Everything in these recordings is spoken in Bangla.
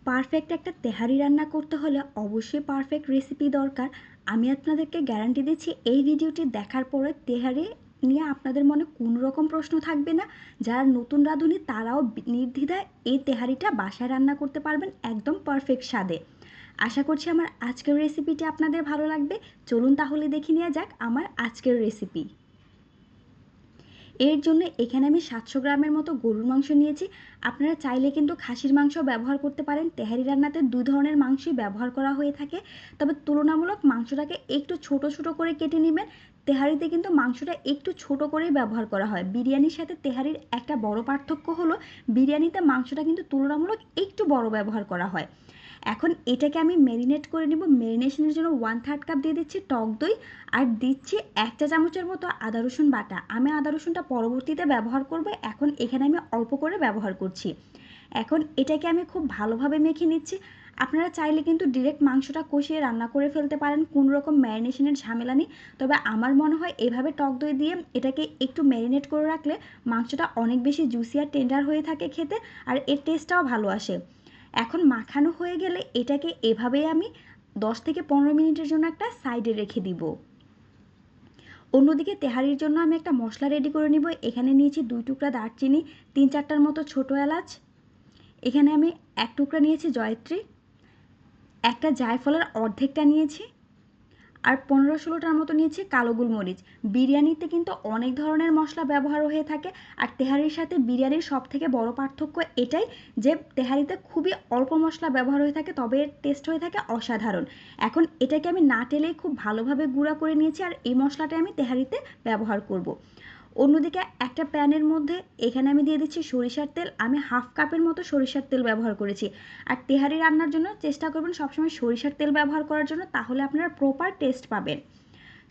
পারফেক্ট একটা তেহারি রান্না করতে হলে অবশ্যই পারফেক্ট রেসিপি দরকার। আমি আপনাদেরকে গ্যারান্টি দিচ্ছি এই ভিডিওটি দেখার পরে তেহারি নিয়ে আপনাদের মনে কোনো রকম প্রশ্ন থাকবে না। যারা নতুন রাঁধুনি তারাও নির্দ্বিধায় এই তেহারিটা বাসায় রান্না করতে পারবেন একদম পারফেক্ট স্বাদে। আশা করছি আমার আজকের রেসিপিটি আপনাদের ভালো লাগবে। চলুন তাহলে দেখে নেওয়া যাক আমার আজকের রেসিপি। এর জন্য এখানে আমি 700 গ্রামের মতো গরুর মাংস নিয়েছি। আপনারা চাইলে কিন্তু খাসির মাংস ব্যবহার করতে পারেন। তেহারি রান্নাতে দুই ধরনের মাংসই ব্যবহার করা হয়ে থাকে, তবে তুলনামূলক মাংসটাকে একটু ছোট ছোট করে কেটে নেবেন। তেহারিতে কিন্তু মাংসটা একটু ছোট করেই ব্যবহার করা হয়। বিরিয়ানির সাথে তেহারির একটা বড় পার্থক্য হলো বিরিয়ানিতে মাংসটা কিন্তু তুলনামূলক একটু বড় ব্যবহার করা হয়। এখন এটাকে আমি ম্যারিনেট করে নেব। ম্যারিনেশনের জন্য 1/3 কাপ দিয়ে দিচ্ছি টক দই, আর দিচ্ছি 1 চা চামচের মতো আদা রসুন বাটা। আমি আদা রসুনটা পরবর্তীতে ব্যবহার করব, এখন এখানে আমি অল্প করে ব্যবহার করছি। এখন এটাকে আমি খুব ভালোভাবে মেখে নিচ্ছি। আপনারা চাইলে কিন্তু ডিরেক্ট মাংসটা কষিয়ে রান্না করে ফেলতে পারেন, কোনো রকম ম্যারিনেশনের ঝামেলা নেই। তবে আমার মনে হয় এভাবে টক দই দিয়ে এটাকে একটু ম্যারিনেট করে রাখলে মাংসটা অনেক বেশি জুসি আর টেন্ডার হয়ে থাকে খেতে, আর এর টেস্টটাও ভালো আসে। এখন মাখানো হয়ে গেলে এটাকে এভাবেই আমি 10 থেকে 15 মিনিটের জন্য একটা সাইডে রেখে দিব। অন্যদিকে তেহারির জন্য আমি একটা মশলা রেডি করে নিব। এখানে নিয়েছি 2 টুকরা দারচিনি, 3-4টার মতো ছোটো এলাচ, এখানে আমি 1 টুকরা নিয়েছি জয়ত্রী, একটা জায়ফলের অর্ধেকটা নিয়েছি, আর 15-16টার মতো নিয়েছি কালো গোলমরিচ। বিরিয়ানিতে কিন্তু অনেক ধরনের মশলা ব্যবহার হয়ে থাকে, আর তেহারির সাথে বিরিয়ানির সবথেকে বড় পার্থক্য এটাই যে তেহারিতে খুবই অল্প মশলা ব্যবহার হয়ে থাকে, তবে এর টেস্ট হয়ে থাকে অসাধারণ। এখন এটাকে আমি না টেলেই খুব ভালোভাবে গুঁড়া করে নিয়েছি, আর এই মশলাটা আমি তেহারিতে ব্যবহার করব। অন্যদিকে একটা প্যানের মধ্যে এখানে আমি দিয়ে দিচ্ছি সরিষার তেল। আমি 1/2 কাপের মতো সরিষার তেল ব্যবহার করেছি। আর তেহারি রান্নার জন্য চেষ্টা করবেন সবসময় সরিষার তেল ব্যবহার করার জন্য, তাহলে আপনারা প্রপার টেস্ট পাবেন।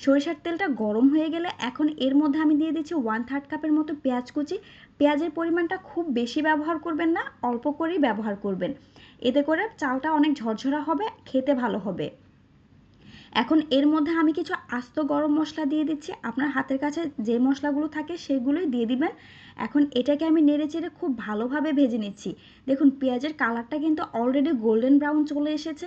সরিষার তেলটা গরম হয়ে গেলে এখন এর মধ্যে আমি দিয়ে দিচ্ছি 1/3 কাপের মতো পেঁয়াজ কুচি। পেঁয়াজের পরিমাণটা খুব বেশি ব্যবহার করবেন না, অল্প করেই ব্যবহার করবেন। এতে করে চালটা অনেক ঝরঝরা হবে, খেতে ভালো হবে। এখন এর মধ্যে আমি কিছু আস্ত গরম মশলা দিয়ে দিচ্ছি। আপনার হাতের কাছে যে মশলাগুলো থাকে সেগুলোই দিয়ে দিবেন। এখন এটাকে আমি নেড়েচেড়ে খুব ভালোভাবে ভেজে নিচ্ছি। দেখুন পেঁয়াজের কালারটা কিন্তু অলরেডি গোল্ডেন ব্রাউন চলে এসেছে।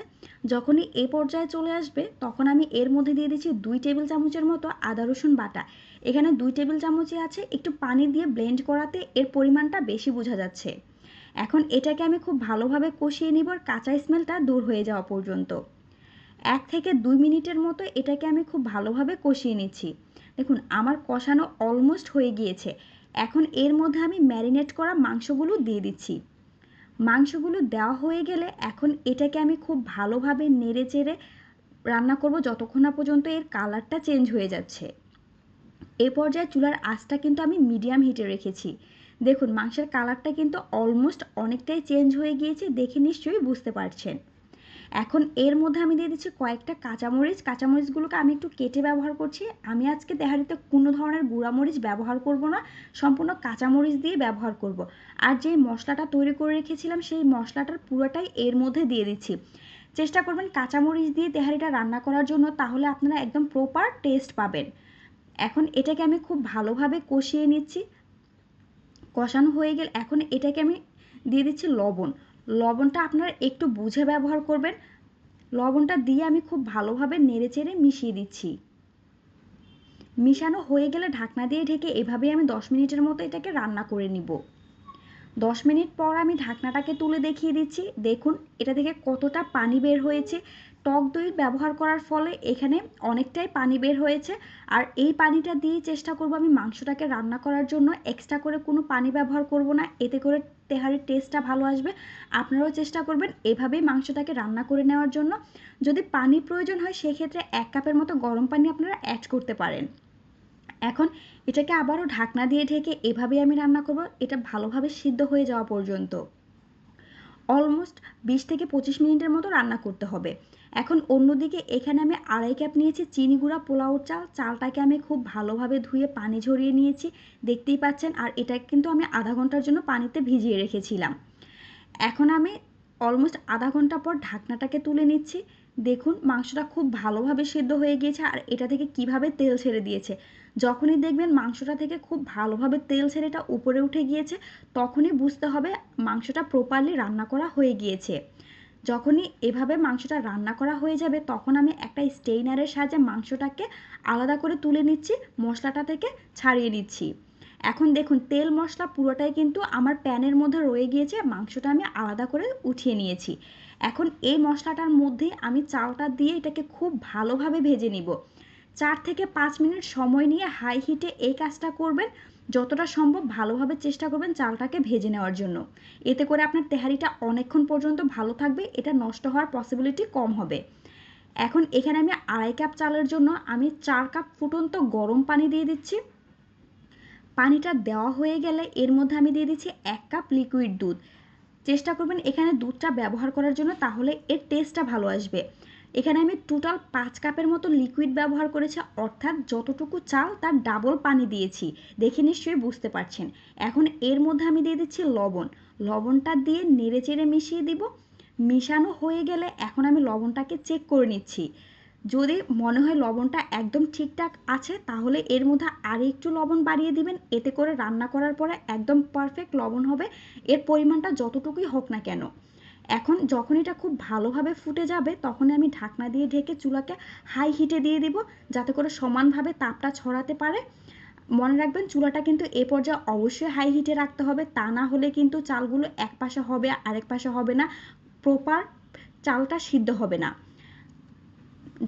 যখনই এই পর্যায়ে চলে আসবে তখন আমি এর মধ্যে দিয়ে দিচ্ছি 2 টেবিল চামচের মতো আদা রসুন বাটা। এখানে 2 টেবিল চামচই আছে, একটু পানি দিয়ে ব্লেন্ড করাতে এর পরিমাণটা বেশি বোঝা যাচ্ছে। এখন এটাকে আমি খুব ভালোভাবে কষিয়ে নিব, আর কাঁচা স্মেলটা দূর হয়ে যাওয়া পর্যন্ত। 1 থেকে 2 মিনিটের মতো এটাকে আমি খুব ভালোভাবে কষিয়ে নিচ্ছি। দেখুন আমার কষানো অলমোস্ট হয়ে গিয়েছে। এখন এর মধ্যে আমি ম্যারিনেট করা মাংসগুলো দিয়ে দিচ্ছি। মাংসগুলো দেওয়া হয়ে গেলে এখন এটাকে আমি খুব ভালোভাবে নেড়েচেড়ে রান্না করব যতক্ষণ না পর্যন্ত এর কালারটা চেঞ্জ হয়ে যাচ্ছে। এই পর্যায়ে চুলার আঁচটা কিন্তু আমি মিডিয়াম হিটে রেখেছি। দেখুন মাংসের কালারটা কিন্তু অলমোস্ট অনেকটাই চেঞ্জ হয়ে গিয়েছে, দেখে নিশ্চয়ই বুঝতে পারছেন। এখন এর মধ্যে আমি দিয়ে দিচ্ছি কয়েকটা কাঁচামরিচ। কাঁচামরিচগুলোকে আমি একটু কেটে ব্যবহার করছি। আমি আজকে তেহারিতে কোনো ধরনের গুঁড়ামরিচ ব্যবহার করব না, সম্পূর্ণ কাঁচামরিচ দিয়ে ব্যবহার করব। আর যে মশলাটা তৈরি করে রেখেছিলাম সেই মশলাটার পুরোটাই এর মধ্যে দিয়ে দিচ্ছি। চেষ্টা করবেন কাঁচামরিচ দিয়ে তেহারিটা রান্না করার জন্য, তাহলে আপনারা একদম প্রপার টেস্ট পাবেন। এখন এটাকে আমি খুব ভালোভাবে কষিয়ে নিচ্ছি। কষানো হয়ে গেলে এখন এটাকে আমি দিয়ে দিচ্ছি লবণ। লবণটা আপনারা একটু বুঝে ব্যবহার করবেন। লবণটা দিয়ে আমি খুব ভালোভাবে নেড়েচেড়ে মিশিয়ে দিচ্ছি। মিশানো হয়ে গেলে ঢাকনা দিয়ে ঢেকে এভাবেই আমি 10 মিনিটের মতো এটাকে রান্না করে নিব। 10 মিনিট পর আমি ঢাকনাটাকে তুলে দেখিয়ে দিচ্ছি। দেখুন এটা থেকে কতটা পানি বের হয়েছে। টক দই ব্যবহার করার ফলে এখানে অনেকটাই পানি বের হয়েছে, আর এই পানিটা দিয়েই চেষ্টা করব আমি মাংসটাকে রান্না করার জন্য। এক্সট্রা করে কোনো পানি ব্যবহার করব না, এতে করে তেহারির টেস্টটা ভালো আসবে। আপনারাও চেষ্টা করবেন এভাবেই মাংসটাকে রান্না করে নেওয়ার জন্য। যদি পানি প্রয়োজন হয় সেক্ষেত্রে 1 কাপের মতো গরম পানি আপনারা অ্যাড করতে পারেন। এখন এটাকে আবারও ঢাকনা দিয়ে ঢেকে এভাবেই আমি রান্না করব, এটা ভালোভাবে সিদ্ধ হয়ে যাওয়া পর্যন্ত। অলমোস্ট 20 থেকে 25 মিনিটের মতো রান্না করতে হবে। এখন অন্যদিকে এখানে আমি 2.5 কাপ নিয়েছি চিনি গুঁড়া পোলাওর চাল। চালটাকে আমি খুব ভালোভাবে ধুয়ে পানি ঝরিয়ে নিয়েছি, দেখতেই পাচ্ছেন। আর এটা কিন্তু আমি আধা ঘন্টার জন্য পানিতে ভিজিয়ে রেখেছিলাম। এখন আমি অলমোস্ট আধা ঘন্টা পর ঢাকনাটাকে তুলে নিচ্ছি। দেখুন মাংসটা খুব ভালোভাবে সিদ্ধ হয়ে গিয়েছে, আর এটা থেকে কিভাবে তেল ছেড়ে দিয়েছে। যখনই দেখবেন মাংসটা থেকে খুব ভালোভাবে তেল ছেড়ে এটা উপরে উঠে গিয়েছে, তখনই বুঝতে হবে মাংসটা প্রপারলি রান্না করা হয়ে গিয়েছে। যখনই এভাবে মাংসটা রান্না করা হয়ে যাবে তখন আমি একটা স্টেইনারের সাহায্যে মাংসটাকে আলাদা করে তুলে নিচ্ছি, মশলাটা থেকে ছাড়িয়ে নিচ্ছি। এখন দেখুন তেল মশলা পুরোটাই কিন্তু আমার প্যানের মধ্যে রয়ে গিয়েছে, মাংসটা আমি আলাদা করে উঠিয়ে নিয়েছি। এখন এই মশলাটার মধ্যে আমি চালটা দিয়ে এটাকে খুব ভালোভাবে ভেজে নিব। 4 থেকে 5 মিনিট সময় নিয়ে হাই হিটে এই কাজটা করবেন। যতটা সম্ভব ভালোভাবে চেষ্টা করবেন চালটাকে ভেজে নেওয়ার জন্য। এতে করে আপনার তেহারিটা অনেকক্ষণ পর্যন্ত ভালো থাকবে, এটা নষ্ট হওয়ার পসিবিলিটি কম হবে। এখন এখানে আমি 2.5 কাপ চালের জন্য আমি 4 কাপ ফুটন্ত গরম পানি দিয়ে দিচ্ছি। পানিটা দেওয়া হয়ে গেলে এর মধ্যে আমি দিয়ে দিচ্ছি 1 কাপ লিকুইড দুধ। চেষ্টা করবেন এখানে দুধটা ব্যবহার করার জন্য, তাহলে এর টেস্টটা ভালো আসবে। এখানে আমি টোটাল 5 কাপের মতো লিকুইড ব্যবহার করেছি, অর্থাৎ যতটুকু চাল তার ডাবল পানি দিয়েছি, দেখে নিশ্চয়ই বুঝতে পারছেন। এখন এর মধ্যে আমি দিয়ে দিচ্ছি লবণ। লবণটা দিয়ে নেড়েচেড়ে মিশিয়ে দিব। মিশানো হয়ে গেলে এখন আমি লবণটাকে চেক করে নিচ্ছি। যদি মনে হয় লবণটা একদম ঠিকঠাক আছে তাহলে এর মধ্যে আর একটু লবণ বাড়িয়ে দিবেন, এতে করে রান্না করার পরে একদম পারফেক্ট লবণ হবে, এর পরিমাণটা যতটুকুই হোক না কেন। এখন যখন এটা খুব ভালোভাবে ফুটে যাবে তখন আমি ঢাকনা দিয়ে ঢেকে চুলাকে হাই হিটে দিয়ে দিব, যাতে করে সমানভাবে তাপটা ছড়াতে পারে। মনে রাখবেন চুলাটা কিন্তু এ পর্যায়ে অবশ্যই হাই হিটে রাখতে হবে, তা না হলে কিন্তু চালগুলো এক পাশে হবে আরেক পাশে হবে না, প্রপার চালটা সিদ্ধ হবে না।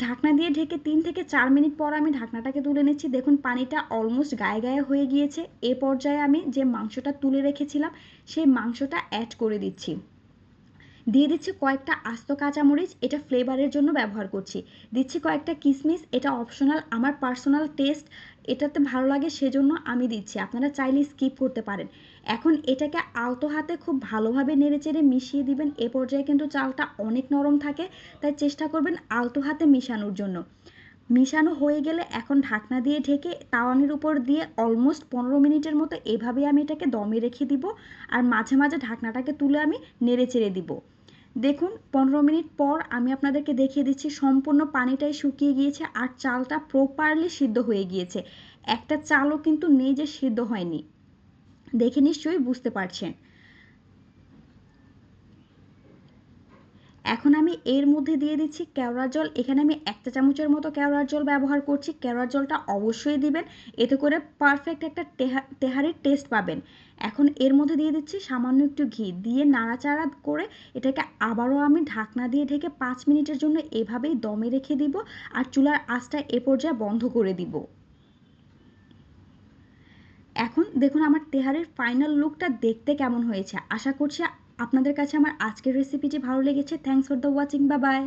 ঢাকনা দিয়ে ঢেকে 3 থেকে 4 মিনিট পর আমি ঢাকনাটাকে তুলে নিচ্ছি। দেখুন পানিটা অলমোস্ট গায়ে গায়ে হয়ে গিয়েছে। এ পর্যায়ে আমি যে মাংসটা তুলে রেখেছিলাম সেই মাংসটা অ্যাড করে দিচ্ছি। দিয়ে দিচ্ছি কয়েকটা আস্ত কাঁচামরিচ, এটা ফ্লেভারের জন্য ব্যবহার করছি। দিচ্ছি কয়েকটা কিশমিশ, এটা অপশনাল, আমার পার্সোনাল টেস্ট এটাতে ভালো লাগে সেজন্য আমি দিচ্ছি, আপনারা চাইলে স্কিপ করতে পারেন। এখন এটাকে আলতো হাতে খুব ভালোভাবে নেড়েচেড়ে মিশিয়ে দিবেন। এ পর্যায়ে কিন্তু চালটা অনেক নরম থাকে, তাই চেষ্টা করবেন আলতো হাতে মিশানোর জন্য। মিশানো হয়ে গেলে এখন ঢাকনা দিয়ে ঢেকে তাওয়ানের উপর দিয়ে অলমোস্ট 15 মিনিটের মতো এভাবেই আমি এটাকে দমে রেখে দিব, আর মাঝে মাঝে ঢাকনাটাকে তুলে আমি নেড়েচেড়ে দিব। দেখুন 15 মিনিট পর আমি আপনাদেরকে দেখিয়ে দিচ্ছি সম্পূর্ণ পানিটাই শুকিয়ে গিয়েছে আর চালটা প্রপারলি সিদ্ধ হয়ে গিয়েছে। একটা চালও কিন্তু নেই যে সিদ্ধ হয়নি, দেখে নিশ্চয়ই বুঝতে পারছেন। এখন আমি এর মধ্যে দিয়ে দিচ্ছি কেওড়ার জল। এখানে আমি 1 চা চামচের মতো কেওড়ার জল ব্যবহার করছি। কেওড়ার জলটা অবশ্যই দিবেন, এতে করে পারফেক্ট একটা তেহারির টেস্ট পাবেন। এখন এর মধ্যে দিয়ে দিচ্ছি সামান্য একটু ঘি, দিয়ে নাড়াচাড়া করে এটাকে আবারও আমি ঢাকনা দিয়ে ঢেকে 5 মিনিটের জন্য এভাবেই দমে রেখে দিব, আর চুলার আঁচটা এ পর্যায়ে বন্ধ করে দিব। এখন দেখুন আমার তেহারির ফাইনাল লুকটা দেখতে কেমন হয়েছে। আশা করছি আপনাদের কাছে আমার আজকের রেসিপিটি ভালো লেগেছে। Thanks for the watching, bye bye.